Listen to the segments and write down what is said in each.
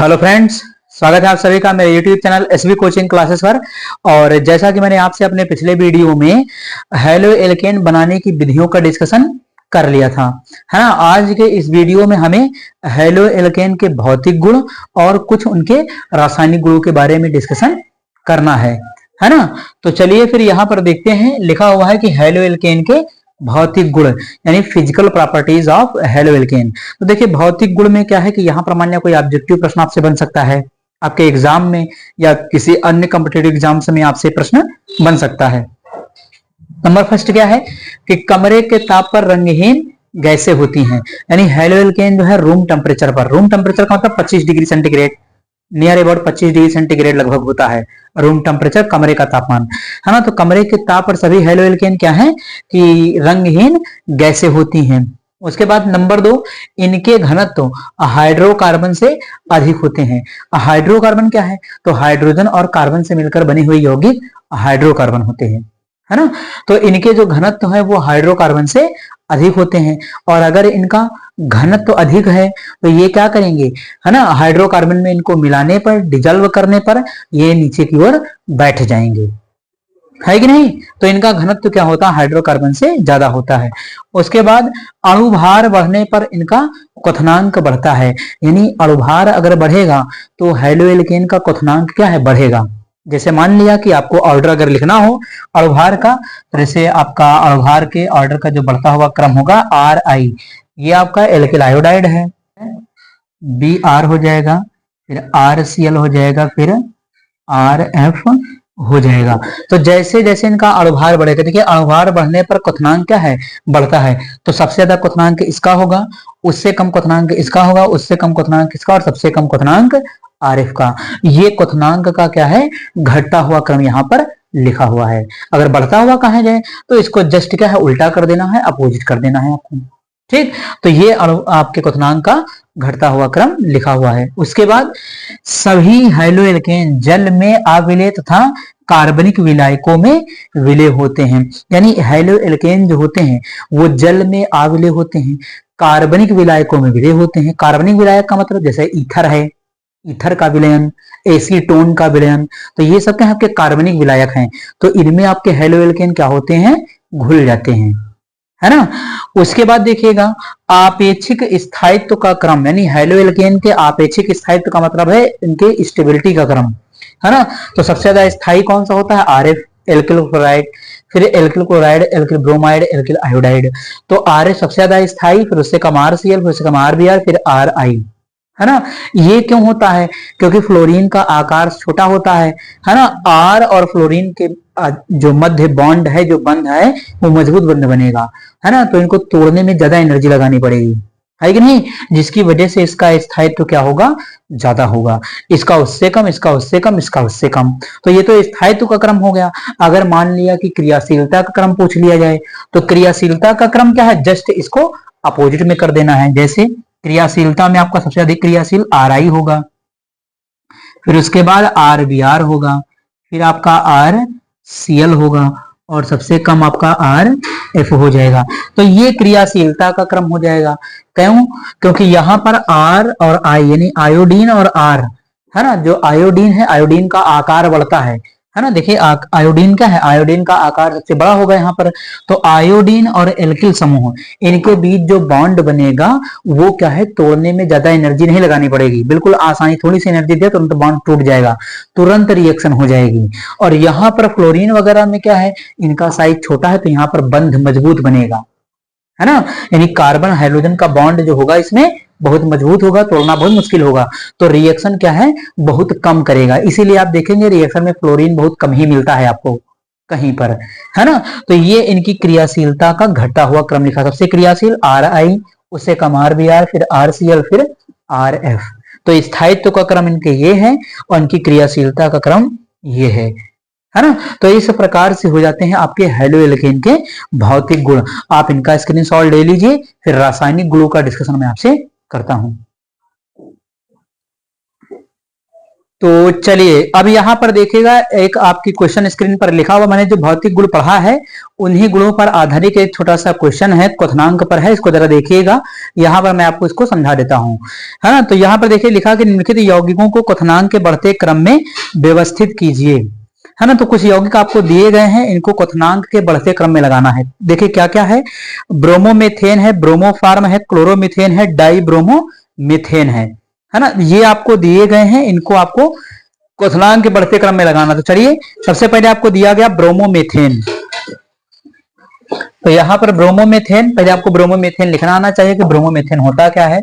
Hello friends, स्वागत है आप सभी का मेरे YouTube channel SV coaching classes पर। और जैसा कि मैंने आपसे अपने पिछले वीडियो में हेलो एल्केन बनाने की विधियों का डिस्कशन कर लिया था, है ना। आज के इस वीडियो में हमें हेलो एल्केन के भौतिक गुण और कुछ उनके रासायनिक गुणों के बारे में डिस्कशन करना है ना। तो चलिए फिर यहाँ पर देखते हैं, लिखा हुआ है कि हेलो एल्केन के भौतिक गुण यानी physical properties of halo alkane. तो देखिए भौतिक गुण में क्या है कि यहाँ पर मान लिया कोई ऑब्जेक्टिव प्रश्न आपसे बन सकता है आपके एग्जाम में या किसी अन्य कॉम्पिटेटिव एग्जाम्स में आपसे प्रश्न बन सकता है। नंबर फर्स्ट क्या है कि कमरे के ताप पर रंगहीन गैसें होती हैं, यानी हेलो एल्केन जो है रूम टेम्परेचर पर, रूम टेम्परेचर का मतलब 25 degree centigrade, near about 25 degree centigrade लगभग होता है रूम टेम्परेचर, कमरे का तापमान, है ना। तो कमरे के ताप पर सभी हेलो एल्केन क्या है कि रंगहीन गैसें होती हैं। उसके बाद नंबर 2, इनके घनत्व हाइड्रोकार्बन से अधिक होते हैं। हाइड्रोकार्बन क्या है तो हाइड्रोजन और कार्बन से मिलकर बनी हुई यौगिक हाइड्रोकार्बन होते हैं, है ना। तो इनके जो घनत्व है वो हाइड्रोकार्बन से अधिक होते हैं, और अगर इनका घनत्व अधिक है तो ये क्या करेंगे, है ना, हाइड्रोकार्बन में इनको मिलाने पर, डिजल्व करने पर ये नीचे की ओर बैठ जाएंगे, है कि नहीं। तो इनका घनत्व क्या होता है, हाइड्रोकार्बन से ज्यादा होता है। उसके बाद अणुभार बढ़ने पर इनका क्वथनांक बढ़ता है, यानी अणुभार अगर बढ़ेगा तो हेलो एल्केन का क्वथनांक क्या है, बढ़ेगा। जैसे मान लिया कि आपको ऑर्डर अगर लिखना हो अणुभार का, तो जैसे आपका अणुभार के ऑर्डर का जो बढ़ता हुआ क्रम होगा आर आई, ये आपका एल्किल आयोडाइड है, बी आर हो जाएगा, फिर आर सी एल हो जाएगा, फिर आर एफ हो जाएगा। तो जैसे जैसे इनका अणुभार बढ़ेगा, देखिए अणुभार बढ़ने पर क्वथनांक क्या है, बढ़ता है। तो सबसे ज्यादा क्वथनांक इसका होगा, उससे कम क्वथनांक इसका होगा, उससे कम क्वथनांक इसका, और सबसे कम क्वथनांक आरएफ का। ये क्वथनांक का क्या है, घटता हुआ क्रम यहाँ पर लिखा हुआ है। अगर बढ़ता हुआ कहा जाए तो इसको जस्ट क्या है, उल्टा कर देना है, अपोजिट कर देना है आपको, ठीक। तो ये आपके क्वथनांक का घटता हुआ क्रम लिखा हुआ है। उसके बाद सभी हेलो एल्केन जल में अविलेय तथा कार्बनिक विलायकों में विलेय होते हैं, यानी हेलो एल्केन जो होते हैं वो जल में अविलेय होते हैं, कार्बनिक विलायकों में विलेय होते हैं। कार्बनिक विलायक का मतलब जैसे ईथर है, ईथर का विलयन, एसीटोन का विलयन, तो ये सब क्या आपके कार्बनिक विलायक हैं। तो इनमें आपके हेलो एल्केन क्या होते हैं, घुल जाते हैं, है ना। उसके बाद देखिएगा आपेक्षिक स्थायित्व का क्रम, यानी हेलो एल्केन के आपेक्षिक स्थायित्व का मतलब है इनके स्टेबिलिटी का क्रम, है ना। तो सबसे ज्यादा स्थायी कौन सा होता है, आर एफ, एल्किल क्लोराइड, फिर alkyl chloride, alkyl bromide, alkyl iodide. तो आर एफ सबसे ज्यादा स्थायी, फिर उससे कम आर सी एल, फिर उससे कम आर बी आर, फिर आर आई, है ना। ये क्यों होता है, क्योंकि फ्लोरीन का आकार छोटा होता है ना। आर और फ्लोरीन के जो मध्य बॉन्ड है, जो बंध है वो मजबूत बंध बनेगा, है ना। तो इनको तोड़ने में ज्यादा एनर्जी लगानी पड़ेगी, है कि नहीं, जिसकी वजह से इसका स्थायित्व क्या होगा, ज्यादा होगा। इसका उससे कम, इसका उससे कम, इसका उससे कम। तो ये तो स्थायित्व का क्रम हो गया। अगर मान लिया कि क्रियाशीलता का क्रम पूछ लिया जाए तो क्रियाशीलता का क्रम क्या है, जस्ट इसको अपोजिट में कर देना है। जैसे क्रियाशीलता में आपका सबसे अधिक क्रियाशील आर आई होगा, फिर उसके बाद आर बी आर होगा, फिर आपका आर सी एल होगा, और सबसे कम आपका आर एफ हो जाएगा। तो ये क्रियाशीलता का क्रम हो जाएगा। क्यों, क्योंकि यहाँ पर आर और आई यानी आयोडीन और आर, है ना, जो आयोडीन है आयोडीन का आकार बढ़ता है ना। देखिए आयोडीन क्या है, आयोडीन का आकार सबसे बड़ा होगा यहाँ पर। तो आयोडीन और एल्किल समूह, इनके बीच जो बॉन्ड बनेगा वो क्या है, तोड़ने में ज्यादा एनर्जी नहीं लगानी पड़ेगी, बिल्कुल आसानी, थोड़ी सी एनर्जी दे तुरंत बॉन्ड टूट जाएगा, तुरंत रिएक्शन हो जाएगी। और यहाँ पर फ्लोरीन वगैरह में क्या है, इनका साइज छोटा है तो यहाँ पर बंध मजबूत बनेगा, है ना। यानी कार्बन हाइड्रोजन का बॉन्ड जो होगा इसमें बहुत मजबूत होगा, तोड़ना बहुत मुश्किल होगा। तो रिएक्शन क्या है, बहुत कम करेगा। इसीलिए आप देखेंगे रिएक्शन में फ्लोरीन बहुत कम ही मिलता है आपको कहीं पर, है ना। तो ये इनकी क्रियाशीलता का घटता हुआ क्रम लिखा। सबसे क्रियाशील आर आई, उससे कम आर बी आर, फिर आर सी एल, फिर आर एफ। तो स्थायित्व का क्रम इनके ये है और इनकी क्रियाशीलता का क्रम ये है ना। तो इस प्रकार से हो जाते हैं आपके हेलो एल्केन के भौतिक गुण। आप इनका स्क्रीनशॉट ले लीजिए, फिर रासायनिक गुणों का डिस्कशन मैं आपसे करता हूं। तो चलिए अब यहाँ पर देखिएगा, एक आपकी क्वेश्चन स्क्रीन पर लिखा हुआ, मैंने जो भौतिक गुण पढ़ा है उन्हीं गुणों पर आधारित एक छोटा सा क्वेश्चन है, क्वथनांक पर है, इसको जरा देखिएगा। यहाँ पर मैं आपको इसको समझा देता हूँ, है ना। तो यहाँ पर देखिए लिखा कि निम्नलिखित यौगिकों को क्वथनांक के बढ़ते क्रम में व्यवस्थित कीजिए, है ना। तो कुछ यौगिक आपको दिए गए हैं, इनको क्वथनांक के बढ़ते क्रम में लगाना है। देखिए क्या क्या है, ब्रोमोमेथेन है, ब्रोमोफार्म है, क्लोरोमीथेन है, डाइब्रोमोमीथेन है ना। ये आपको दिए गए हैं, इनको आपको क्वथनांक के बढ़ते क्रम में लगाना। तो चलिए सबसे पहले आपको दिया गया ब्रोमोमेथेन, तो यहां पर ब्रोमोमेथेन, पहले आपको ब्रोमोमेथेन लिखना आना चाहिए कि ब्रोमोमेथेन होता क्या है।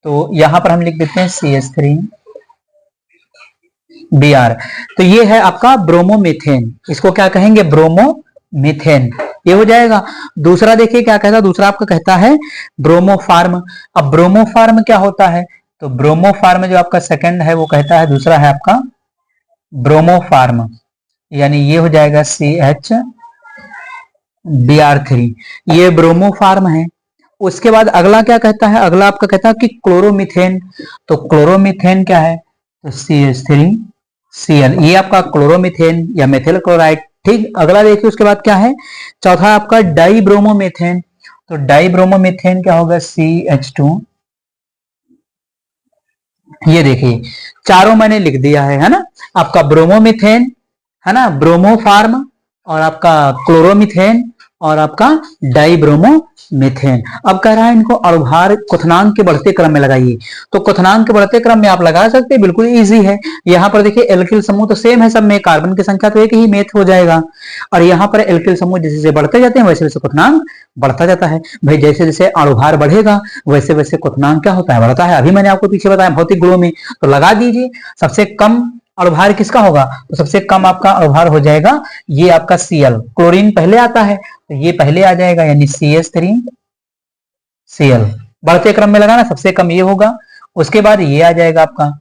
तो यहां पर हम लिख देते हैं CH3Br। तो ये है आपका ब्रोमोमेथेन, इसको क्या कहेंगे, ब्रोमोमीथेन, ये हो जाएगा। दूसरा देखिए क्या कहता है, दूसरा आपका कहता है ब्रोमोफार्म। अब ब्रोमोफार्म क्या होता है, तो ब्रोमोफार्म जो आपका सेकंड है वो कहता है, दूसरा है आपका ब्रोमोफार्म, यानी ये हो जाएगा CH Br3, ये ब्रोमोफार्म है। उसके बाद अगला क्या कहता है, अगला आपका कहता है कि क्लोरोमीथेन। तो क्लोरोमीथेन क्या है, तो CH3Cl, ये आपका क्लोरोमीथेन या मेथिल क्लोराइड। ठीक, अगला देखिए उसके बाद क्या है, चौथा आपका डाइब्रोमोमीथेन। तो डाइब्रोमोमीथेन क्या होगा, CH2, ये देखिए चारों मैंने लिख दिया है ना। आपका ब्रोमोमीथेन, है ना, ब्रोमोफार्म, और आपका क्लोरोमीथेन, और आपका डाइब्रोमोमीथेन। अब कह रहा है इनको अणुभार क्वथनांक के बढ़ते क्रम में लगाइए। तो क्वथनांक के बढ़ते क्रम में आप लगा सकते हैं, बिल्कुल इजी है। यहाँ पर देखिए एल्किल समूह तो सेम है सब में, कार्बन की संख्या तो एक ही मेथ हो जाएगा, और यहाँ पर एल्किल समूह जैसे जैसे बढ़ते जाते हैं वैसे वैसे क्वथनांक बढ़ता जाता है। भाई जैसे जैसे अणुभार बढ़ेगा वैसे वैसे क्वथनांक क्या होता है, बढ़ता है। अभी मैंने आपको पीछे बताया भौतिक गुणों में, तो लगा दीजिए। सबसे कम अणुभार किसका होगा, तो सबसे कम आपका अणुभार हो जाएगा ये आपका Cl, क्लोरीन पहले आता है तो ये पहले आ जाएगा, यानी CH3Cl, बढ़ते क्रम में लगाना, सबसे कम ये होगा। उसके बाद ये आ जाएगा आपका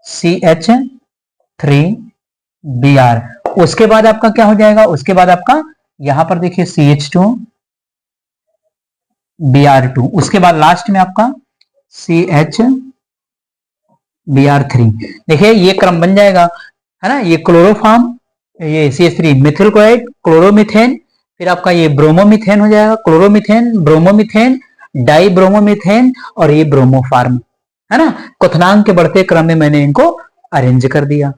CH3Br। उसके बाद आपका क्या हो जाएगा, उसके बाद आपका यहां पर देखिए CH2Br2, उसके बाद लास्ट में आपका CH Br3। देखिए ये क्रम बन जाएगा, है ना। ये क्लोरोफॉर्म, ये CH3 मेथिल क्लोराइड, क्लोरोमीथेन, फिर आपका ये ब्रोमोमीथेन हो जाएगा, क्लोरोमीथेन, ब्रोमोमीथेन, डाइब्रोमोमीथेन, और ये ब्रोमोफार्म, है ना। क्वथनांक के बढ़ते क्रम में मैंने इनको अरेंज कर दिया,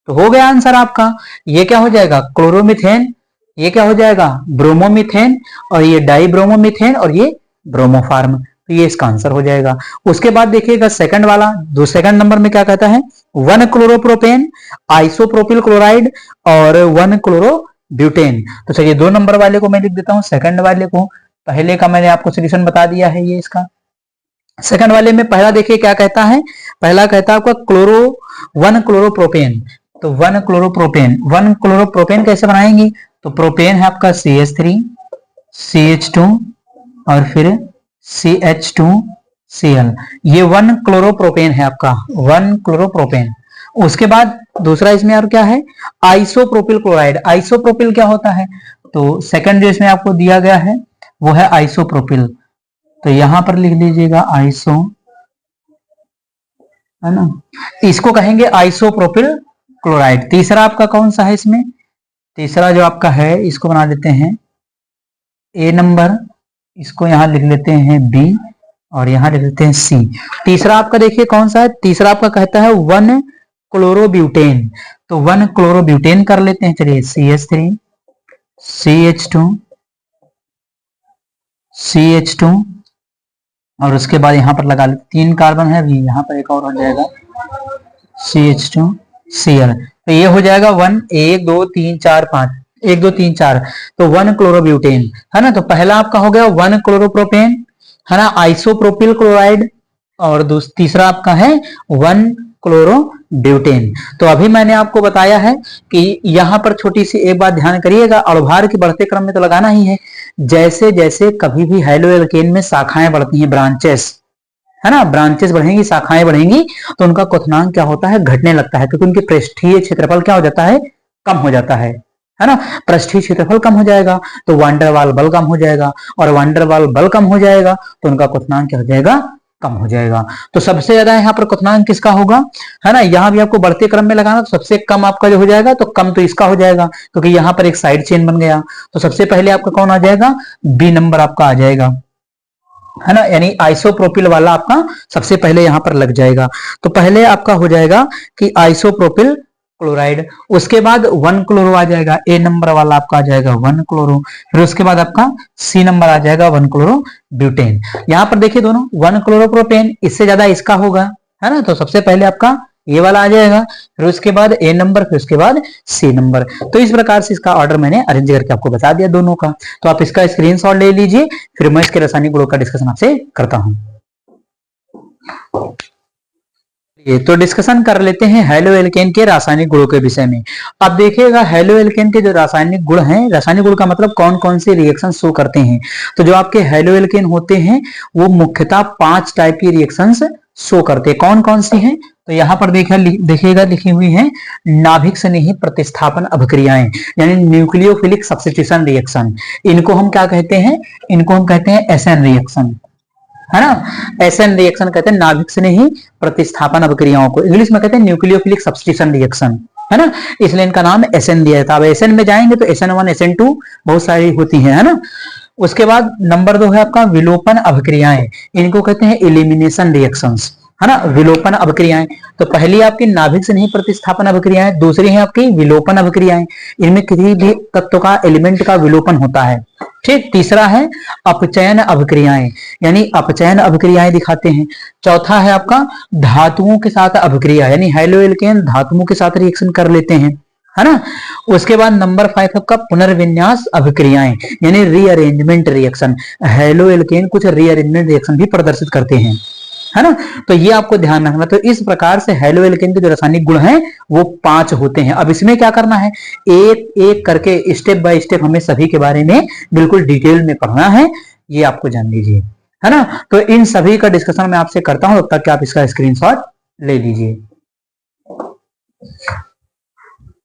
तो हो गया आंसर आपका। ये क्या हो जाएगा, क्लोरोमीथेन, ये क्या हो जाएगा, ब्रोमोमीथेन, और ये डाइब्रोमोमीथेन, और ये ब्रोमोफार्म। तो ये इसका आंसर हो जाएगा। उसके बाद देखिएगा सेकंड वाला, दो सेकंड नंबर में क्या कहता है, 1 क्लोरोप्रोपेन, आइसोप्रोपिल क्लोराइड, और 1 क्लोरोब्यूटेन। तो चलिए 2 नंबर वाले को मैं लिख देता हूं, सेकंड वाले को। पहले का मैंने आपको सोल्यूशन बता दिया है, ये इसका। सेकंड वाले में पहला देखिए क्या कहता है, पहला कहता है आपका 1 क्लोरोप्रोपेन। तो 1 क्लोरोप्रोपेन कैसे बनाएंगे, तो प्रोपेन है आपका CH3, CH2, और फिर CH2Cl, ये 1 क्लोरोप्रोपेन है आपका, 1 क्लोरोप्रोपेन। उसके बाद दूसरा इसमें और क्या है, आइसोप्रोपिल क्लोराइड। आइसोप्रोपिल क्या होता है, तो सेकंड जो इसमें आपको दिया गया है वो है आइसोप्रोपिल, तो यहां पर लिख लीजिएगा आइसो, है ना, इसको कहेंगे आइसोप्रोपिल क्लोराइड। तीसरा आपका कौन सा है इसमें, तीसरा जो आपका है इसको बना देते हैं A नंबर, इसको यहां लिख लेते हैं B, और यहां लिख लेते हैं C। तीसरा आपका देखिए कौन सा है, तीसरा आपका कहता है 1 क्लोरोब्यूटेन। तो 1 क्लोरोब्यूटेन कर लेते हैं, चलिए CH3, CH2, और उसके बाद यहां पर लगा लेते, 3 कार्बन है अभी, यहां पर एक और हो जाएगा CH2Cl। तो ये हो जाएगा 1 1 2 3 4 5, 1 2 3 4, तो 1 क्लोरोब्यूटेन, है ना। तो पहला आपका हो गया 1 क्लोरोप्रोपेन, है ना, आइसोप्रोपिल क्लोराइड, और तीसरा आपका है 1 क्लोरोब्यूटेन। तो अभी मैंने आपको बताया है कि यहां पर छोटी सी एक बात ध्यान करिएगा, अणुभार के बढ़ते क्रम में तो लगाना ही है। जैसे जैसे कभी भी हैलो एल्केन में शाखाएं बढ़ती हैं, ब्रांचेस, है ना, ब्रांचेस बढ़ेंगी, शाखाएं बढ़ेंगी, तो उनका क्वथनांक क्या होता है, घटने लगता है, क्योंकि उनके पृष्ठीय क्षेत्रफल क्या हो जाता है, कम हो जाता है ना। पृष्ठीय क्षेत्रफल कम हो जाएगा तो वांडर वाल बल कम हो जाएगा, और वांडर वाल बल कम हो जाएगा तो उनका क्वथनांक क्या हो जाएगा, कम हो जाएगा। तो सबसे ज्यादा यहाँ पर क्वथनांक किसका होगा, है ना, यहाँ भी आपको बढ़ते क्रम में लगाना, तो सबसे कम आपका जो हो जाएगा, तो कम तो इसका हो जाएगा क्योंकि यहाँ पर एक साइड चेन बन गया। तो सबसे पहले आपका कौन आ जाएगा, बी नंबर आपका आ जाएगा, है ना, यानी आइसोप्रोपिल वाला आपका सबसे पहले यहां पर लग जाएगा। तो पहले आपका हो जाएगा कि आइसोप्रोपिल क्लोराइड, उसके बाद 1 क्लोरो आ जाएगा, ए नंबर वाला आपका आ जाएगा 1 क्लोरो, फिर उसके बाद आपका सी नंबर आ जाएगा 1 क्लोरो ब्यूटेन। यहां पर देखिए दोनों 1 क्लोरो प्रोपेन, इससे ज्यादा इसका होगा, है ना, तो सबसे पहले आपका ये वाला आ जाएगा, फिर उसके बाद ए नंबर, फिर उसके बाद सी नंबर। तो इस प्रकार से इसका ऑर्डर मैंने अरेंज करके आपको बता दिया दोनों का। तो आप इसका स्क्रीनशॉट ले लीजिए, फिर मैं इसके रासायनिक गुणों का डिस्कशन आपसे करता हूं। ये तो डिस्कशन कर लेते हैं हेलो एल्केन के रासायनिक गुणों के विषय में। अब देखिएगा हेलो एल्केन के जो रासायनिक गुण हैं, रासायनिक गुण का मतलब कौन कौन से रिएक्शन शो करते हैं। तो जो आपके हेलो एल्केन होते हैं वो मुख्यतः 5 टाइप की रिएक्शंस शो करते हैं। कौन कौन सी हैं, तो यहाँ पर देखिएगा लिखी हुई है नाभिक स्नेही प्रतिस्थापन अभिक्रियाएं, यानी न्यूक्लियोफिलिक सब्स्टिट्यूशन रिएक्शन। इनको हम क्या कहते हैं, इनको हम कहते हैं एसएन रिएक्शन, है ना, एसएन रिएक्शन कहते हैं नाभिक स्नेही प्रतिस्थापन अभिक्रियाओं को, इंग्लिश में कहते हैं न्यूक्लियोफिलिक सब्स्टिट्यूशन रिएक्शन, है ना, इसलिए इनका नाम एसएन दिया था। अब एसएन में जाएंगे तो SN1 SN2 बहुत सारी होती है ना। उसके बाद नंबर 2 है आपका विलोपन अभिक्रियाएं, इनको कहते हैं एलिमिनेशन रिएक्शंस, है ना, विलोपन अभिक्रियाएं। तो पहली आपकी नाभिक से नहीं प्रतिस्थापन अभिक्रियाएं, दूसरी है आपकी विलोपन अभिक्रियाएं, इनमें किसी भी तत्व का एलिमेंट का विलोपन होता है, ठीक। तीसरा है अपचयन अभिक्रियाएं, यानी अपचयन अभिक्रियाएं दिखाते हैं। चौथा है आपका धातुओं के साथ अभिक्रिया, यानी हेलो एल्केन धातुओं के साथ रिएक्शन कर लेते हैं, है ना। उसके बाद नंबर 5 आपका पुनर्विन्यास अभिक्रियाएं, यानी रीअरेंजमेंट रिएक्शन, हेलो एल्केन कुछ रीअरेंजमेंट रिएक्शन भी प्रदर्शित करते हैं, है ना। तो ये आपको ध्यान रखना। तो इस प्रकार से हेलो एल्केन के जो रासायनिक गुण हैं वो 5 होते हैं। अब इसमें क्या करना है, एक एक करके स्टेप बाय स्टेप हमें सभी के बारे में बिल्कुल डिटेल में पढ़ना है, ये आपको जान लीजिए, है ना। तो इन सभी का डिस्कशन मैं आपसे करता हूं, तब तक आप इसका स्क्रीनशॉट ले लीजिए।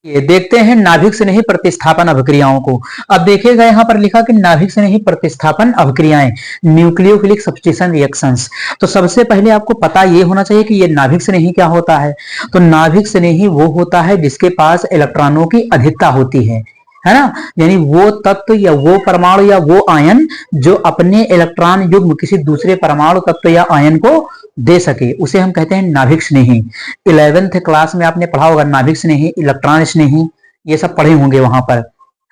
ये देखते हैं नाभिक स्नेही प्रतिस्थापन अभिक्रियाओं को। अब देखिएगा यहाँ पर लिखा कि नाभिक स्नेही प्रतिस्थापन अभिक्रियाएं न्यूक्लियोफिलिक सब्स्टिट्यूशन रिएक्शंस। तो सबसे पहले आपको पता ये होना चाहिए कि ये नाभिक स्नेही क्या होता है। तो नाभिक स्नेही वो होता है जिसके पास इलेक्ट्रॉनों की अधिकता होती है ना, यानी वो तत्व या वो परमाणु या वो आयन जो अपने इलेक्ट्रॉन युग्म किसी दूसरे परमाणु तत्व या आयन को दे सके, उसे हम कहते हैं नाभिक स्नेही। 11th क्लास में आपने पढ़ा होगा नाभिक स्नेही, इलेक्ट्रॉन स्नेही, ये सब पढ़े होंगे वहां पर,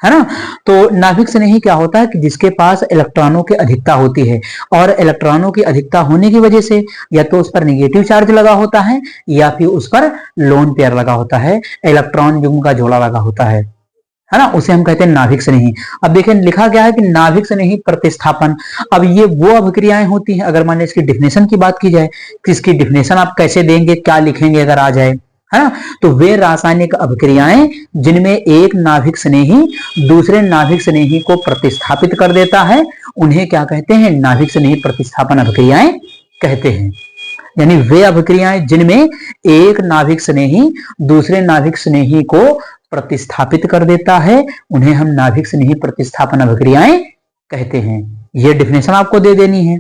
है ना। तो नाभिक स्नेही क्या होता है कि जिसके पास इलेक्ट्रॉनों की अधिकता होती है, और इलेक्ट्रॉनों की अधिकता होने की वजह से या तो उस पर नेगेटिव चार्ज लगा होता है या फिर उस पर लोन पेयर लगा होता है, इलेक्ट्रॉन युग्म का जोड़ा लगा होता है ना, उसे हम कहते हैं नाभिक स्नेही। अब देखिए लिखा गया है कि नाभिक स्नेही प्रतिस्थापन। अब ये वो अभिक्रियाएं होती हैं, अगर मान लीजिए इसकी डिफिनेशन की बात की जाए कि इसकी डिफिनेशन आप कैसे देंगे, क्या लिखेंगे अगर आ जाए, है ना, तो वे रासायनिक अभिक्रियाएं जिनमें एक नाभिक स्नेही दूसरे नाभिक स्नेही को प्रतिस्थापित कर देता है, उन्हें क्या कहते हैं, नाभिक स्नेही प्रतिस्थापन अभिक्रियाएं कहते हैं। यानी वे अभिक्रियाएं जिनमें एक नाभिक स्नेही दूसरे नाभिक स्नेही को प्रतिस्थापित कर देता है, उन्हें हम नाभिक स्नेही प्रतिस्थापन अभिक्रियाएं कहते हैं। ये डिफिनेशन आपको दे देनी है।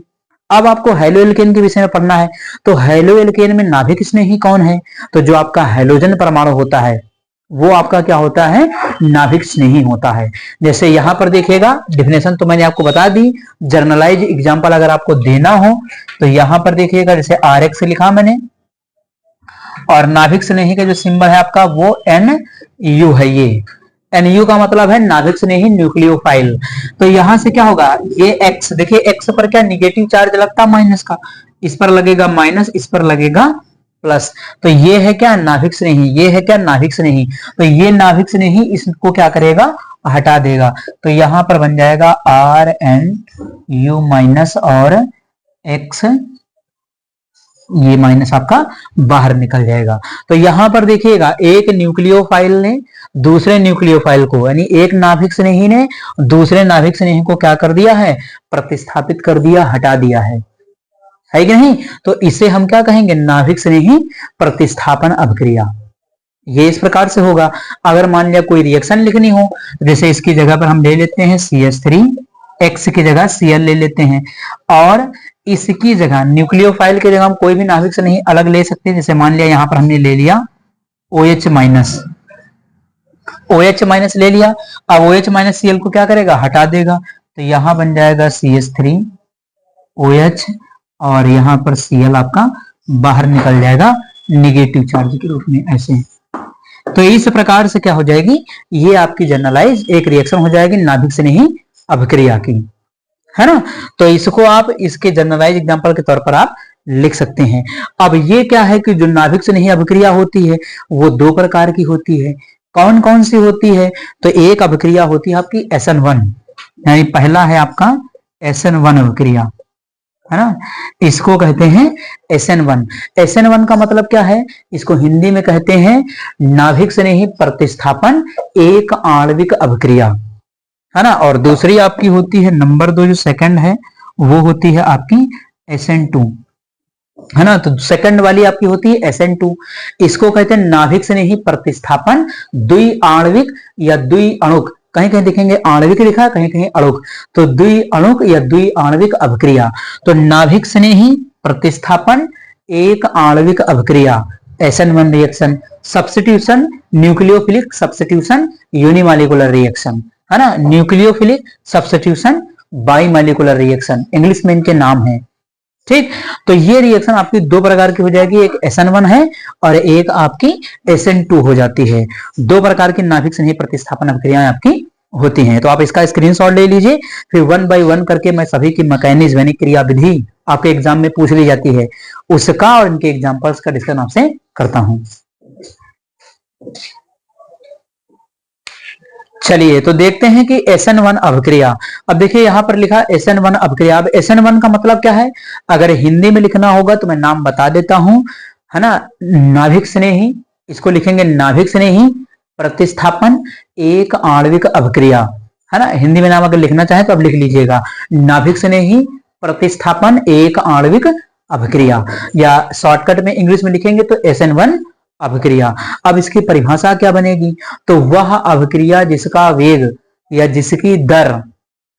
अब आपको हेलो एल्केन के विषय में पढ़ना है। तो हेलो एल्केन में नाभिक स्नेही कौन है, तो जो आपका हेलोजन परमाणु होता है वो आपका क्या होता है, नाभिक स्नेही होता है। जैसे यहां पर देखिएगा डिफिनेशन तो मैंने आपको बता दी, जर्नलाइज एग्जांपल अगर आपको देना हो तो यहां पर देखिएगा, जैसे RX लिखा मैंने, और नाभिक स्नेही का जो सिंबल है आपका वो NU है। ये NU का मतलब है नाभिक स्नेही न्यूक्लियोफाइल। तो यहां से क्या होगा, ये X देखिए, X पर क्या निगेटिव चार्ज लगता है माइनस का, इस पर लगेगा माइनस, इस पर लगेगा प्लस। तो ये है क्या, नाभिक स्नेही, ये है क्या, नाभिक स्नेही। तो ये नाभिक स्नेही इसको क्या करेगा, हटा देगा। तो यहां पर बन जाएगा RNU माइनस और X, ये माइनस आपका बाहर निकल जाएगा। तो यहां पर देखिएगा एक न्यूक्लियोफाइल ने दूसरे न्यूक्लियोफाइल को, यानी एक नाभिक स्नेही ने दूसरे नाभिक स्नेही को क्या कर दिया है, प्रतिस्थापित कर दिया, हटा दिया है कि नहीं। तो इसे हम क्या कहेंगे, नाभिक स्नेही प्रतिस्थापन अभिक्रिया। ये इस प्रकार से होगा। अगर मान लिया कोई रिएक्शन लिखनी हो, जैसे इसकी जगह पर हम ले लेते हैं CH3, X की जगह Cl ले लेते हैं, और इसकी जगह न्यूक्लियोफाइल की जगह हम कोई भी नाभिक से नहीं अलग ले सकते। जैसे मान लिया यहाँ पर हमने ले लिया OH माइनस, OH माइनस ले लिया। अब OH माइनस Cl को क्या करेगा, हटा देगा। तो यहां बन जाएगा CH3OH और यहां पर Cl आपका बाहर निकल जाएगा निगेटिव चार्ज के रूप में, ऐसे। तो इस प्रकार से क्या हो जाएगी, ये आपकी जनरलाइज एक रिएक्शन हो जाएगी नाभिक से नहीं अभिक्रिया की, है ना। तो इसको आप इसके जनरलाइज एग्जांपल के तौर पर आप लिख सकते हैं। अब ये क्या है कि जो नाभिक से नहीं अभिक्रिया होती है वो दो प्रकार की होती है। कौन कौन सी होती है, तो एक अभिक्रिया होती है आपकी SN1, यानी पहला है आपका SN1 अभिक्रिया, है ना, इसको कहते हैं SN1। SN1 का मतलब क्या है, इसको हिंदी में कहते हैं नाभिक से नहीं प्रतिस्थापन एक आणविक अभिक्रिया, है ना। और दूसरी आपकी होती है नंबर 2, जो सेकंड है वो होती है आपकी SN2, है ना। तो सेकंड वाली आपकी होती है SN2। इसको कहते हैं नाभिक से नहीं प्रतिस्थापन द्वि आणविक या द्वि अणुक, कहीं कहीं देखेंगे आणविक लिखा है, कहीं कहीं अणुक, तो द्वि अणुक या द्वि आणविक अभिक्रिया। तो नाभिक से नहीं प्रतिस्थापन एक आणविक अभिक्रिया SN1 reaction, substitution nucleophilic substitution unimolecular reaction, है ना, न्यूक्लियोफिलिक सब्स्टिट्यूशन बाइमॉलिक्यूलर रिएक्शन, इंग्लिश में इनके नाम है, ठीक। तो ये रिएक्शन आपकी दो प्रकार की हो जाएगी, एक SN1 है और एक आपकी SN2 हो जाती है। दो प्रकार की नाभिक से नहीं प्रतिस्थापन अभिक्रियाएं आपकी होती हैं। तो आप इसका स्क्रीनशॉट ले लीजिए, फिर 1 बाय 1 करके मैं सभी की मैकेनिज्म यानी क्रिया विधि आपके एग्जाम में पूछ ली जाती है, उसका और इनके एग्जाम्पल्स का डिस्कशन आपसे करता हूं। चलिए तो देखते हैं कि SN1 अभिक्रिया। अब देखिए यहां पर लिखा SN1 अभिक्रिया। अब SN1 का मतलब क्या है, अगर हिंदी में लिखना होगा तो मैं नाम बता देता हूं, है ना। नाभिक स्नेही, इसको लिखेंगे नाभिक स्नेही प्रतिस्थापन एक आणविक अभिक्रिया, है ना। हिंदी में नाम अगर लिखना चाहे तो अब लिख लीजिएगा नाभिक स्नेही प्रतिस्थापन एक आणविक अभिक्रिया, या शॉर्टकट में इंग्लिश में लिखेंगे तो SN1 अभिक्रिया। अब इसकी परिभाषा क्या बनेगी, तो वह अभिक्रिया जिसका वेग या जिसकी दर,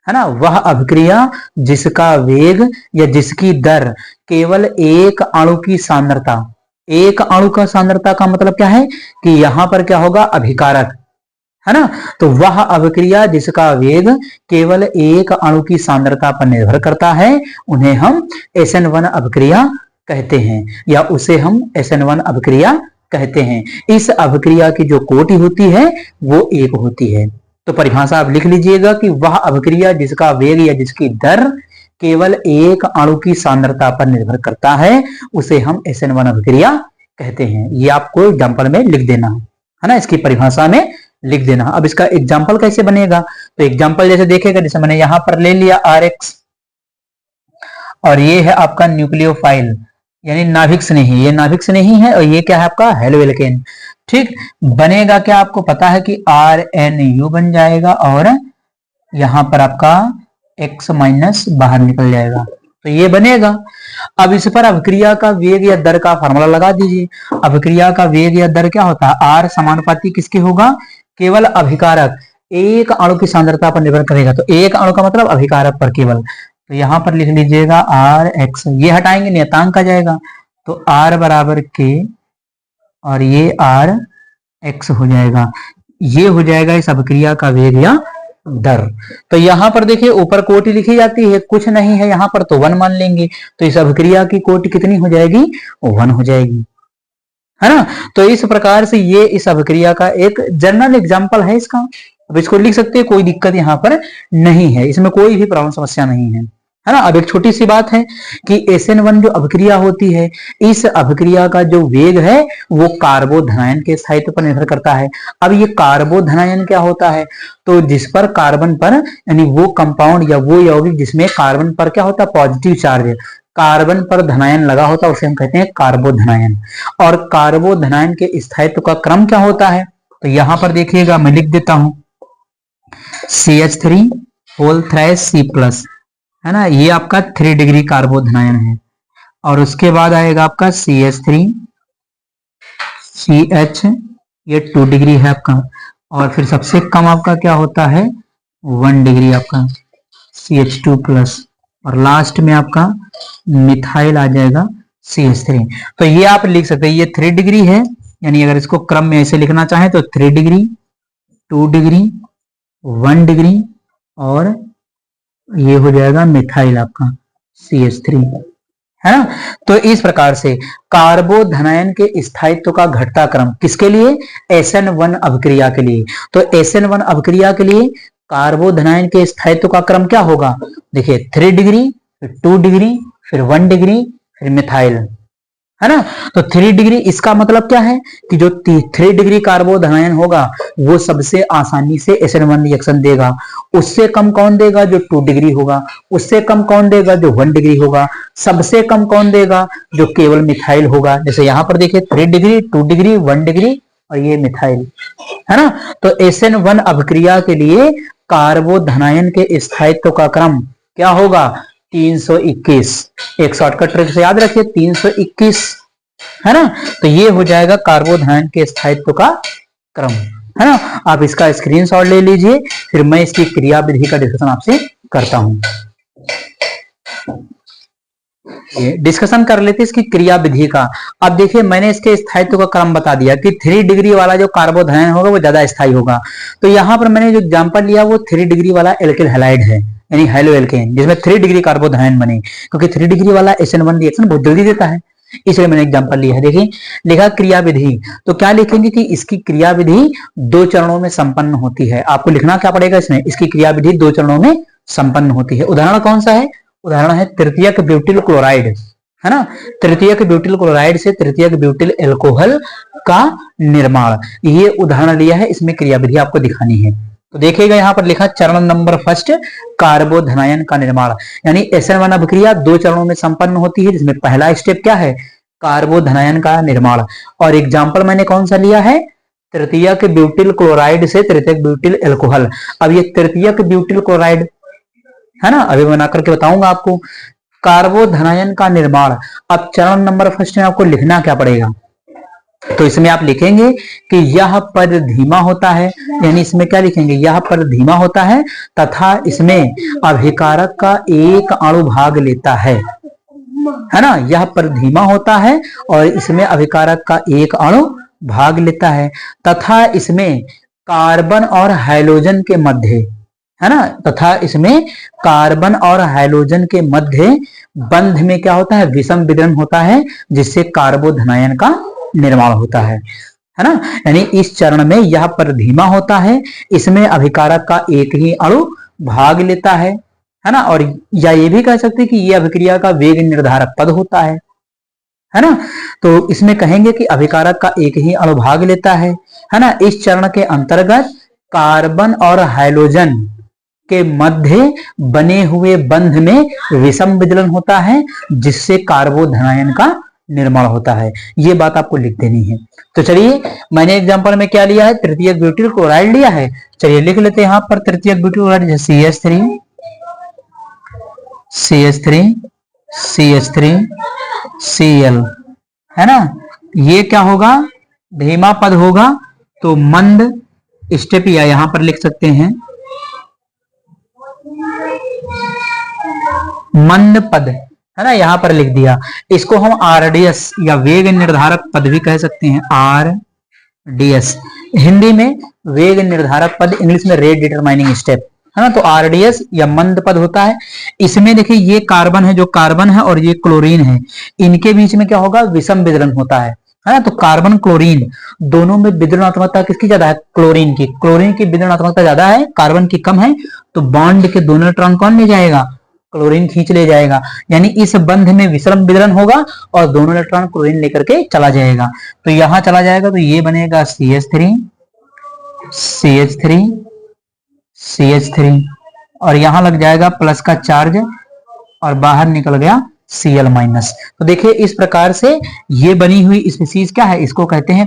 है ना, वह अभिक्रिया जिसका वेग या जिसकी दर केवल एक अणु की सांद्रता, एक अणु का सांद्रता का मतलब क्या है कि यहां पर क्या होगा, अभिकारक, है ना। तो वह अभिक्रिया जिसका वेग केवल एक अणु की सांद्रता पर निर्भर करता है, उन्हें हम SN1 अभिक्रिया कहते हैं, या उसे हम SN1 अभिक्रिया कहते हैं। इस अभिक्रिया की जो कोटि होती है वो एक होती है। तो परिभाषा आप लिख लीजिएगा कि वह अभिक्रिया जिसका वेग या जिसकी दर केवल एक अणु की सांद्रता पर निर्भर करता है, उसे हम SN1 अभिक्रिया कहते हैं। ये आपको एग्जाम्पल में लिख देना है ना, इसकी परिभाषा में लिख देना। अब इसका एग्जाम्पल कैसे बनेगा, तो एग्जाम्पल जैसे देखेगा, जैसे मैंने यहां पर ले लिया RX और ये है आपका न्यूक्लियोफाइल यानी नाभिक स्नेही, ये नाभिक स्नेही है और ये क्या है आपका हेलो एल्केन, ठीक। बनेगा क्या आपको पता है कि RNU बन जाएगा और यहां पर आपका X माइनस बाहर निकल जाएगा, तो ये बनेगा। अब इस पर अभिक्रिया का वेग या दर का फार्मूला लगा दीजिए। अभिक्रिया का वेग या दर क्या होता है, R समानुपाती किसके होगा, केवल अभिकारक एक अणु की सांद्रता पर निर्भर करेगा। तो एक अणु का मतलब अभिकारक पर केवल, तो यहां पर लिख लीजिएगा RX, ये हटाएंगे नियतांक आ जाएगा, तो R बराबर K और ये RX हो जाएगा। ये हो जाएगा इस अभिक्रिया का वेग या दर। तो यहां पर देखिए ऊपर कोटि लिखी जाती है, कुछ नहीं है यहां पर तो 1 मान लेंगे, तो इस अभिक्रिया की कोटि कितनी हो जाएगी, 1 हो जाएगी, है ना। तो इस प्रकार से ये इस अभिक्रिया का एक जनरल एग्जांपल है इसका। अब इसको लिख सकते हैं, कोई दिक्कत यहां पर नहीं है, इसमें कोई भी प्रॉब्लम समस्या नहीं है ना। अब एक छोटी सी बात है कि SN1 जो अभिक्रिया होती है, इस अभिक्रिया का जो वेग है वो कार्बोधनायन के स्थायित्व पर निर्भर करता है। अब ये कार्बोधनायन क्या होता है, तो जिस पर कार्बन पर, यानी वो कंपाउंड या वो यौगिक जिसमें कार्बन पर क्या होता है, पॉजिटिव चार्ज, कार्बन पर धनायन लगा होता है, उसे हम कहते हैं कार्बोधनायन। और कार्बोधनायन के स्थायित्व का क्रम क्या होता है, तो यहां पर देखिएगा मैं लिख देता हूं CH3 होल थ्राइस C+, है ना, ये आपका 3 डिग्री कार्बोधनायन है। और उसके बाद आएगा आपका CH3 CH, ये 2 डिग्री है आपका। और फिर सबसे कम आपका क्या होता है 1 डिग्री आपका CH2+, और लास्ट में आपका मिथाइल आ जाएगा CH3। तो ये आप लिख सकते हैं, ये 3 डिग्री है, यानी अगर इसको क्रम में ऐसे लिखना चाहें तो 3 डिग्री, 2 डिग्री, 1 डिग्री, और ये हो जाएगा मिथाइल आपका CH3, है ना। तो इस प्रकार से कार्बोधनायन के स्थायित्व का घटता क्रम किसके लिए, SN1 अभिक्रिया के लिए। तो SN1 अभिक्रिया के लिए कार्बोधनायन के स्थायित्व का क्रम क्या होगा, देखिए 3 डिग्री, फिर 2 डिग्री, फिर 1 डिग्री, फिर मिथाइल, है ना। तो 3 डिग्री, इसका मतलब क्या है कि जो 3 डिग्री कार्बोधनायन होगा वो सबसे आसानी से SN1 रिएक्शन देगा। उससे कम कौन देगा, जो 2 डिग्री होगा। उससे कम कौन देगा, जो 1 डिग्री होगा। सबसे कम कौन देगा, जो केवल मिथाइल होगा। जैसे यहां पर देखिए 3 डिग्री, 2 डिग्री, 1 डिग्री, और ये मिथाइल, है ना। तो SN1 अभिक्रिया के लिए कार्बोधनायन के स्थायित्व का क्रम क्या होगा, 321। एक शॉर्टकट ट्रिक से याद रखिए 321, है ना। तो ये हो जाएगा कार्बोधनायन के स्थायित्व का क्रम, है ना। आप इसका स्क्रीनशॉट ले लीजिए, फिर मैं इसकी क्रिया विधि का डिस्कशन आपसे करता हूं। ये डिस्कशन कर लेते इसकी क्रिया विधि का। अब देखिए मैंने इसके स्थायित्व का क्रम बता दिया कि 3 डिग्री वाला जो कार्बोधनायन होगा वो ज्यादा स्थायी होगा। तो यहां पर मैंने जो एग्जांपल लिया वो 3 डिग्री वाला एल्किल हैलाइड है, यानी हेलो एल्केन, जिसमें 3 डिग्री कार्बोधनायन बने, क्योंकि 3 डिग्री वाला SN1 रिएक्शन बहुत जल्दी देता है, इसलिए मैंने एग्जांपल लिया है। देखिए लिखा क्रिया विधि, तो क्या लिखेंगे कि इसकी क्रिया विधि 2 चरणों में संपन्न होती है। आपको लिखना क्या पड़ेगा इसमें, इसकी क्रिया विधि 2 चरणों में संपन्न होती है। उदाहरण कौन सा है, उदाहरण है तृतीयक ब्यूटिल क्लोराइड, है ना। तृतीयक ब्यूटिल क्लोराइड से तृतीयक ब्यूटिल एल्कोहल का निर्माण, ये उदाहरण लिया है, इसमें क्रिया विधि आपको दिखानी है। तो देखिएगा यहां पर लिखा चरण नंबर फर्स्ट, कार्बोधनायन का निर्माण, यानी SN1 अभिक्रिया 2 चरणों में संपन्न होती है, जिसमें पहला स्टेप क्या है, कार्बोधनायन का निर्माण। और एग्जाम्पल मैंने कौन सा लिया है, तृतीयक ब्यूटिल क्लोराइड से तृतीयक ब्यूटिल एल्कोहल। अब ये तृतीयक ब्यूटिल क्लोराइड, है ना, अभी बना करके बताऊंगा आपको। कार्बोधनायन का निर्माण, अब चरण नंबर फर्स्ट में आपको लिखना क्या पड़ेगा, तो इसमें आप लिखेंगे कि यह पद धीमा होता है, यानी इसमें क्या लिखेंगे, यह पद धीमा होता है तथा इसमें अभिकारक का एक अणु भाग लेता है ना। यह पद धीमा होता है और इसमें अभिकारक का एक अणु भाग लेता है तथा इसमें कार्बन और हाइड्रोजन के मध्य, है ना, तथा इसमें कार्बन और हाइड्रोजन के मध्य बंध में क्या होता है, विषम विदरण होता है, जिससे कार्बोधनायन का निर्माण होता है ना। यानी इस चरण में यह पर धीमा होता है, इसमें अभिकारक का एक ही अणु भाग लेता है ना। और या ये भी कह सकते हैं कि यह अभिक्रिया का वेग निर्धारक पद होता है ना। तो इसमें कहेंगे कि अभिकारक का एक ही अणु भाग लेता है ना। इस चरण के अंतर्गत कार्बन और हाइड्रोजन के मध्य बने हुए बंध में विषम विदलन होता है, जिससे कार्बोधनायन का निर्माण होता है। ये बात आपको लिख देनी है। तो चलिए मैंने एग्जांपल में क्या लिया है, तृतीयक ब्यूटिल क्लोराइड लिया है। चलिए लिख लेते हैं यहां पर तृतीयक ब्यूटिल क्लोराइड, जैसे CH3 Cl, है ना। ये क्या होगा, धीमा पद होगा, तो मंद स्टेप या यहां पर लिख सकते हैं मंद पद, है ना, यहां पर लिख दिया। इसको हम RDS या वेग निर्धारक पद भी कह सकते हैं, RDS हिंदी में वेग निर्धारक पद, इंग्लिश में रेट डिटरमाइनिंग स्टेप, है ना। तो RDS या मंद पद होता है। इसमें देखिए ये कार्बन है, जो कार्बन है और ये क्लोरीन है, इनके बीच में क्या होगा, विषम विदलन होता है ना। तो कार्बन क्लोरीन दोनों में विदलनात्मकता किसकी ज्यादा है, क्लोरीन की। क्लोरीन की विदलनात्मकता ज्यादा है, कार्बन की कम है, तो बॉन्ड के दोनों इलेक्ट्रॉन कौन ले जाएगा, क्लोरीन खींच ले जाएगा। यानी इस बंध में विषम विदलन होगा और दोनों इलेक्ट्रॉन क्लोरीन लेकर के चला जाएगा। तो यहां चला जाएगा, तो ये बनेगा CH3 और यहां लग जाएगा प्लस का चार्ज और बाहर निकल गया Cl माइनस। तो देखिए इस प्रकार से ये बनी हुई स्पीसीज क्या है, इसको कहते हैं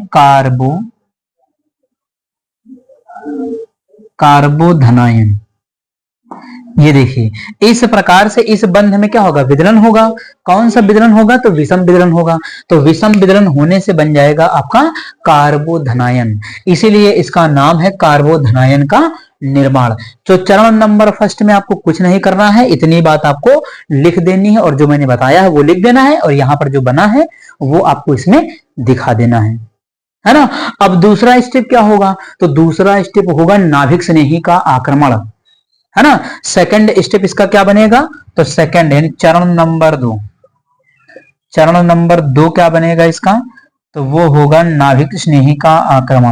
कार्बोधनायन। ये देखिए इस प्रकार से इस बंध में क्या होगा, विदलन होगा। कौन सा विदलन होगा, तो विषम विदलन होगा। तो विषम विदलन होने से बन जाएगा आपका कार्बोधनायन, इसीलिए इसका नाम है कार्बोधनायन का निर्माण। तो चरण नंबर फर्स्ट में आपको कुछ नहीं करना है, इतनी बात आपको लिख देनी है और जो मैंने बताया है वो लिख देना है, और यहाँ पर जो बना है वो आपको इसमें दिखा देना है ना। अब दूसरा स्टेप क्या होगा, तो दूसरा स्टेप होगा नाभिक स्नेही का आक्रमण, है ना। सेकंड स्टेप इसका क्या बनेगा, तो सेकंड यानी चरण नंबर 2, चरण नंबर 2 क्या बनेगा इसका, तो वो होगा नाभिक स्नेही का आक्रमण।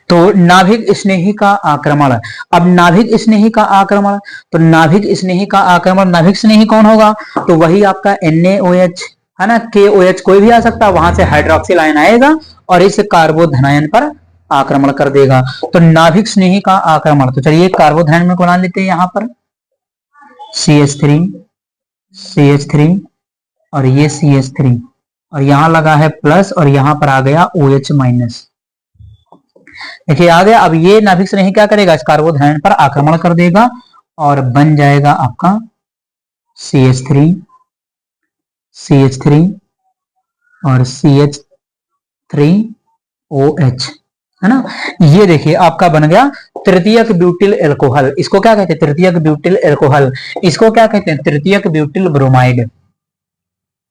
तो नाभिक स्नेही का आक्रमण। अब नाभिक स्नेही का आक्रमण, तो नाभिक स्नेही का आक्रमण, नाभिक स्नेही कौन होगा, तो वही आपका NaOH है ना, KOH कोई भी आ सकता है, वहां से हाइड्रोक्सिल आयन आएगा और इस कार्बोधनायन पर आक्रमण कर देगा। तो नाभिक स्नेही का आक्रमण, तो चलिए कार्बोधनायन में बना लेते हैं यहाँ पर CH3 और ये CH3 और यहां लगा है प्लस और यहां पर आ गया OH माइनस। देखिए आ गया। अब ये नाभिक स्नेही क्या करेगा, इस कार्बोधनायन पर आक्रमण कर देगा और बन जाएगा आपका CH3 और CH3OH, है ना। ये देखिए आपका बन गया तृतीयक ब्यूटिल एल्कोहल। इसको क्या कहते हैं, तृतीयक ब्यूटिल एल्कोहल। इसको क्या कहते हैं, तृतीयक ब्यूटिल ब्रोमाइड,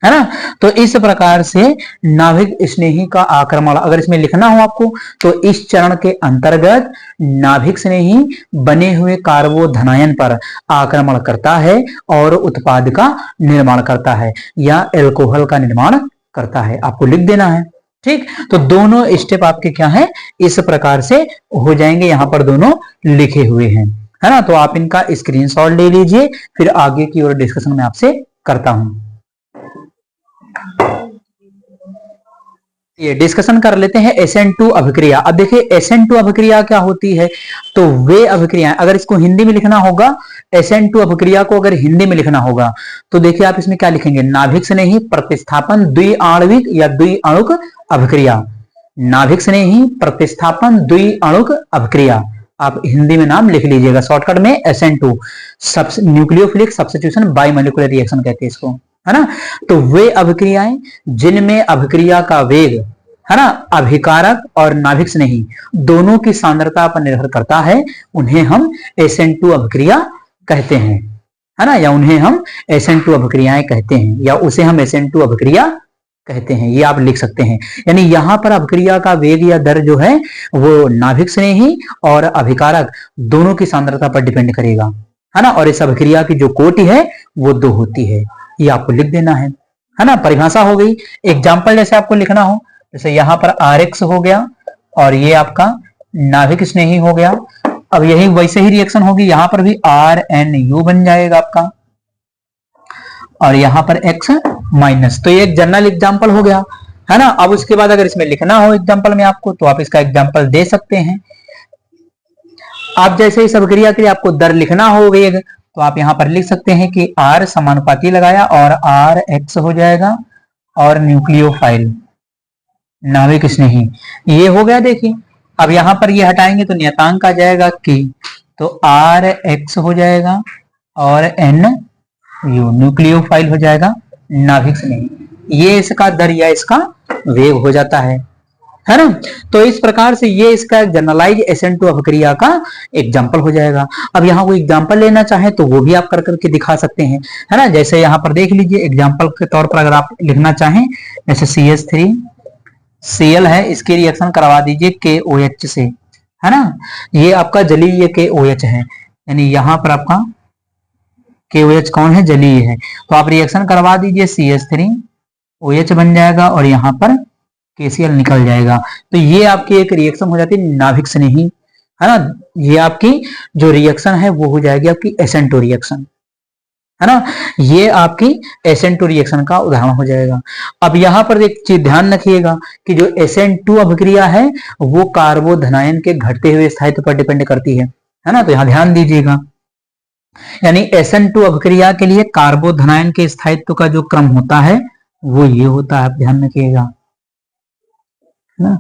है ना। तो इस प्रकार से नाभिक स्नेही का आक्रमण, अगर इसमें लिखना हो आपको, तो इस चरण के अंतर्गत नाभिक स्नेही बने हुए कार्बोधनायन पर आक्रमण करता है और उत्पाद का निर्माण करता है या एल्कोहल का निर्माण करता है। आपको लिख देना है, ठीक। तो दोनों स्टेप आपके क्या है, इस प्रकार से हो जाएंगे, यहां पर दोनों लिखे हुए हैं, है ना। तो आप इनका स्क्रीनशॉट ले लीजिए, फिर आगे की और डिस्कशन में आपसे करता हूं। ये डिस्कशन कर लेते हैं SN2 अभिक्रिया। अब देखिए SN2 अभिक्रिया क्या होती है, तो वे अभिक्रियाएं, अगर इसको हिंदी में लिखना होगा, SN2 अभिक्रिया को अगर हिंदी में लिखना होगा तो देखिए आप इसमें क्या लिखेंगे, नाभिक स्नेही प्रतिस्थापन द्विआण्विक या द्विअणुक अभिक्रिया। नाभिक स्नेही प्रतिस्थापन द्विअणुक अभिक्रिया, आप हिंदी में नाम लिख लीजिएगा शॉर्टकट में SN2, न्यूक्लियोफिलिक सब्स्टिट्यूशन बाइमोलिकुलर रिएक्शन कहते हैं इसको, है ना। तो वे अभिक्रियाएं जिनमें अभिक्रिया का वेग, है ना, अभिकारक और नाभिक स्नेही दोनों की सांद्रता पर निर्भर करता है, उन्हें हम SN2 अभिक्रिया कहते हैं, है ना, या उन्हें हम SN2 अभिक्रियाएं कहते हैं, या उसे हम SN2 अभिक्रिया कहते हैं। ये आप लिख सकते हैं। यानी यहां पर अभिक्रिया का वेग या दर जो है वो नाभिक स्नेही और अभिकारक दोनों की सांद्रता पर डिपेंड करेगा, है ना। और इस अभिक्रिया की जो कोटि है वो 2 होती है, ये आपको लिख देना है ना। परिभाषा हो गई। एग्जाम्पल जैसे आपको लिखना हो, जैसे यहां पर RX हो गया और ये आपका नाभिक स्नेही हो गया। अब यही वैसे ही रिएक्शन होगी, यहां पर भी RNU बन जाएगा आपका और यहां पर X माइनस। तो ये एक जनरल एग्जाम्पल हो गया, है ना। अब उसके बाद अगर इसमें लिखना हो एग्जाम्पल में आपको, तो आप इसका एग्जाम्पल दे सकते हैं। आप जैसे इस अभिक्रिया के लिए आपको दर लिखना हो वेग, तो आप यहां पर लिख सकते हैं कि R समानुपाती लगाया और RX हो जाएगा और न्यूक्लियोफाइल नाभिक स्नेही, ये हो गया। देखिए अब यहां पर ये हटाएंगे तो नियतांक आ जाएगा K, तो RX हो जाएगा और NU न्यूक्लियोफाइल हो जाएगा नाभिक स्नेही। ये इसका दर या इसका वेग हो जाता है ना। तो इस प्रकार से ये इसका जनरलाइज SN2 अभिक्रिया का एग्जांपल हो जाएगा। अब यहाँ कोई एग्जांपल लेना चाहे तो वो भी आप कर करके दिखा सकते हैं, है ना। जैसे यहाँ पर देख लीजिए एग्जांपल के तौर पर अगर आप लिखना चाहें, जैसे CH3Cl है, इसकी रिएक्शन करवा दीजिए KOH से, है ना। ये आपका जलीय KOH है, यानी यहाँ पर आपका KOH कौन है, जलीय है। तो आप रिएक्शन करवा दीजिए, CH3OH बन जाएगा और यहाँ पर KCl निकल जाएगा। तो ये आपकी एक रिएक्शन हो जाती है नाभिक स्नेही, है ना। ये आपकी जो रिएक्शन है वो हो जाएगी आपकी SN2 रिएक्शन, है ना। ये आपकी SN2 रिएक्शन का उदाहरण हो जाएगा। अब यहाँ पर एक चीज ध्यान रखिएगा कि जो SN2 अभिक्रिया है वो कार्बोधनायन के घटते हुए स्थायित्व पर डिपेंड करती है ना। तो यहाँ ध्यान दीजिएगा, यानी SN2 अभिक्रिया के लिए कार्बोधनायन के स्थायित्व का जो क्रम होता है वो ये होता है, आप ध्यान रखिएगा, है ना।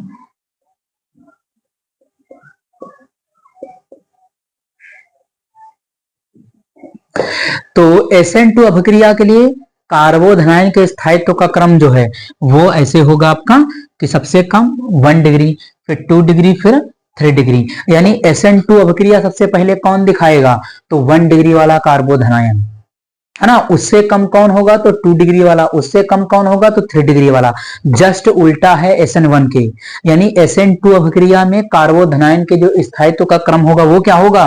तो SN2 अभिक्रिया के लिए कार्बोधनाइन के स्थायित्व का क्रम जो है वो ऐसे होगा आपका कि सबसे कम 1 डिग्री, फिर 2 डिग्री, फिर 3 डिग्री। यानी SN2 अभिक्रिया सबसे पहले कौन दिखाएगा, तो 1 डिग्री वाला कार्बोधनाइन, है ना। उससे कम कौन होगा, तो 2 डिग्री वाला। उससे कम कौन होगा, तो 3 डिग्री वाला। जस्ट उल्टा है SN1 के। यानी SN2 अभिक्रिया में कार्बोधनाइन के जो स्थायित्व का क्रम होगा वो क्या होगा,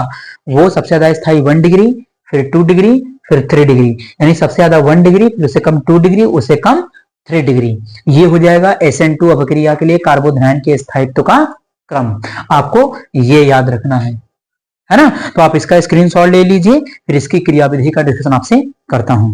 वो सबसे ज्यादा स्थायी 1 डिग्री, फिर 2 डिग्री, फिर 3 डिग्री। यानी सबसे ज्यादा 1 डिग्री, फिर उससे कम 2 डिग्री, उससे कम 3 डिग्री। ये हो जाएगा SN2 अभिक्रिया के लिए कार्बोधनाइन के स्थायित्व का क्रम। आपको ये याद रखना है ना। तो आप इसका स्क्रीनशॉट ले लीजिए, फिर इसकी क्रियाविधि का डिस्कशन आपसे करता हूं।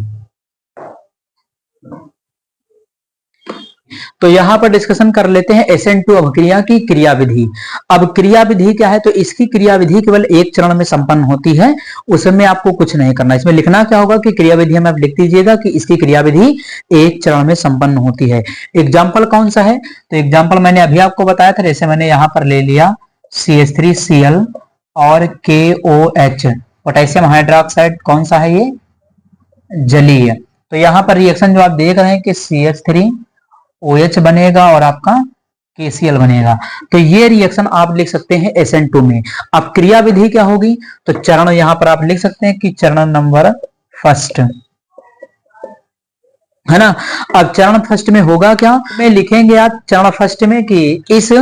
तो यहां पर डिस्कशन कर लेते हैं SN2 अभिक्रिया की क्रियाविधि। अब क्रियाविधि क्या है, तो इसकी क्रियाविधि केवल एक चरण में संपन्न होती है, उसमें आपको कुछ नहीं करना। इसमें लिखना क्या होगा कि क्रियाविधि में आप लिख दीजिएगा कि इसकी क्रियाविधि एक चरण में संपन्न होती है। एग्जाम्पल कौन सा है, तो एग्जाम्पल मैंने अभी आपको बताया था। जैसे मैंने यहां पर ले लिया CH3Cl और KOH, पोटेशियम हाइड्रोक्साइड कौन सा है, ये जलीय। तो यहां पर रिएक्शन जो आप देख रहे हैं कि CH3OH बनेगा और आपका KCl बनेगा। तो ये रिएक्शन आप लिख सकते हैं SN2 में। अब क्रियाविधि क्या होगी, तो चरण यहां पर आप लिख सकते हैं कि चरण नंबर फर्स्ट, है ना। अब चरण फर्स्ट में होगा क्या, में लिखेंगे आप चरण फर्स्ट में कि इस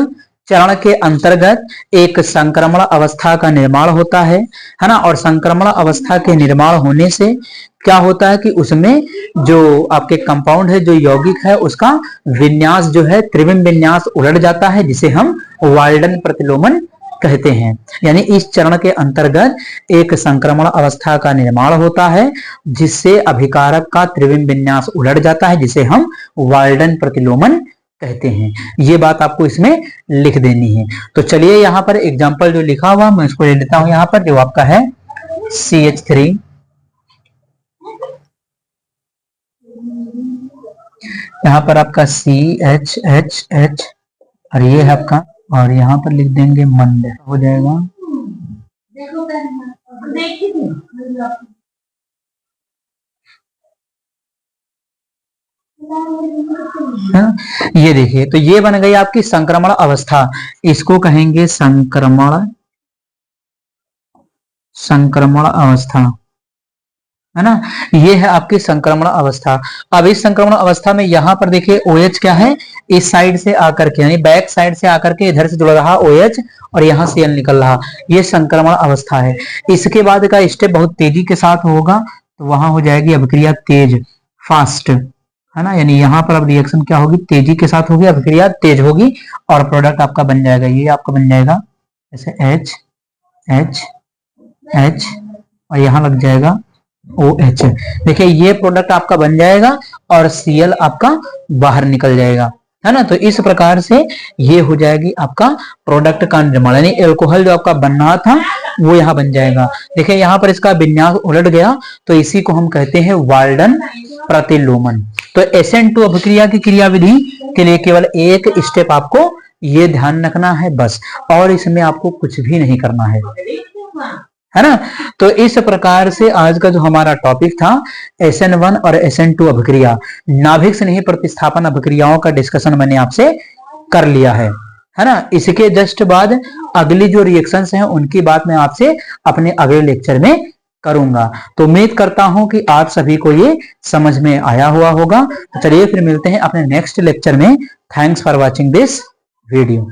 चरण के अंतर्गत एक संक्रमण अवस्था का निर्माण होता है ना। और संक्रमण अवस्था के निर्माण होने से क्या होता है कि उसमें जो आपके कंपाउंड है, जो यौगिक है, उसका विन्यास जो है त्रिविम विन्यास उलट जाता है, जिसे हम वाल्डन प्रतिलोमन कहते हैं। यानी इस चरण के अंतर्गत एक संक्रमण अवस्था का निर्माण होता है जिससे अभिकारक का त्रिविम विन्यास उलट जाता है, जिसे हम वाल्डन प्रतिलोमन कहते हैं। ये बात आपको इसमें लिख देनी है। तो चलिए यहाँ पर एग्जाम्पल जो लिखा हुआ मैं इसको ले लेता हूं। यहाँ पर जो आपका है CH3, यहाँ पर आपका CHHH और ये है आपका, और यहाँ पर लिख देंगे मंद, हो जाएगा ये देखिए। तो ये बन गई आपकी संक्रमण अवस्था, इसको कहेंगे संक्रमण अवस्था, है ना। ये है आपकी संक्रमण अवस्था। अब इस संक्रमण अवस्था में यहां पर देखिए OH क्या है, इस साइड से आकर के, यानी बैक साइड से आकर के इधर से जुड़ रहा OH और यहां Cl निकल रहा, ये संक्रमण अवस्था है। इसके बाद का स्टेप बहुत तेजी के साथ होगा, तो वहां हो जाएगी अभिक्रिया तेज, फास्ट, है ना। यानी यहाँ पर अब रिएक्शन क्या होगी, तेजी के साथ होगी, अभिक्रिया तेज होगी और प्रोडक्ट आपका बन जाएगा, ये आपका बन जाएगा जैसे H H H और यहाँ लग जाएगा OH। देखिए ये प्रोडक्ट आपका बन जाएगा और Cl आपका बाहर निकल जाएगा, है ना। तो इस प्रकार से ये हो जाएगी आपका प्रोडक्ट का निर्माण, यानी एल्कोहल जो आपका बनना था वो यहाँ बन जाएगा। देखिए यहाँ पर इसका विन्यास उलट गया, तो इसी को हम कहते हैं वाल्डन प्रतिलोमन। तो SN2 अभिक्रिया की क्रियाविधि के लिए केवल एक स्टेप आपको ये ध्यान रखना है बस, और इसमें आपको कुछ भी नहीं करना है ना। तो इस प्रकार से आज का जो हमारा टॉपिक था SN1 और SN2 अभिक्रिया, नाभिक स्नेही प्रतिस्थापन अभिक्रियाओं का डिस्कशन मैंने आपसे कर लिया है ना। इसके जस्ट बाद अगली जो रिएक्शंस हैं उनकी बात मैं आपसे अपने अगले लेक्चर में करूंगा। तो उम्मीद करता हूं कि आप सभी को ये समझ में आया हुआ होगा। तो चलिए फिर मिलते हैं अपने नेक्स्ट लेक्चर में। Thanks for watching this video.